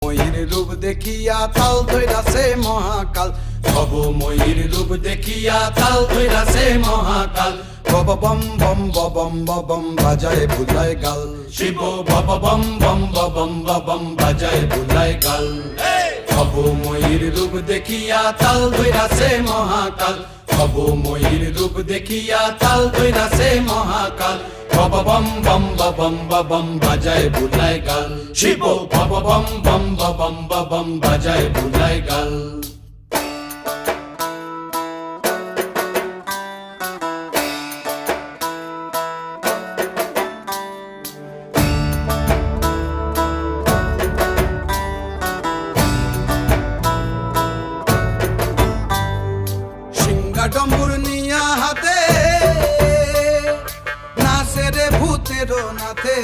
ময়ূর রূপ দেখিয়া তাল ধইরাছে মহাকাল, ভবময়ূর রূপ দেখিয়া তাল ধইরাছে মহাকাল। বব বম বম বম বম বাজায় বুলায় গাল, শিব বব বম বম বম বম বাজায় বুলায় গাল। ভবময়ূর রূপ দেখিয়া তাল ধইরাছে মহাকাল, ভবময়ূর রূপ দেখিয়া তাল ধইরাছে মহাকাল। বব বম বম বম বাজায় বুলায় গাল, শিব বব বম বম বম বাজায় বুলায় গাল। ডম্বুর নিয়া হাতে নাচে রে ভূতের নাথে।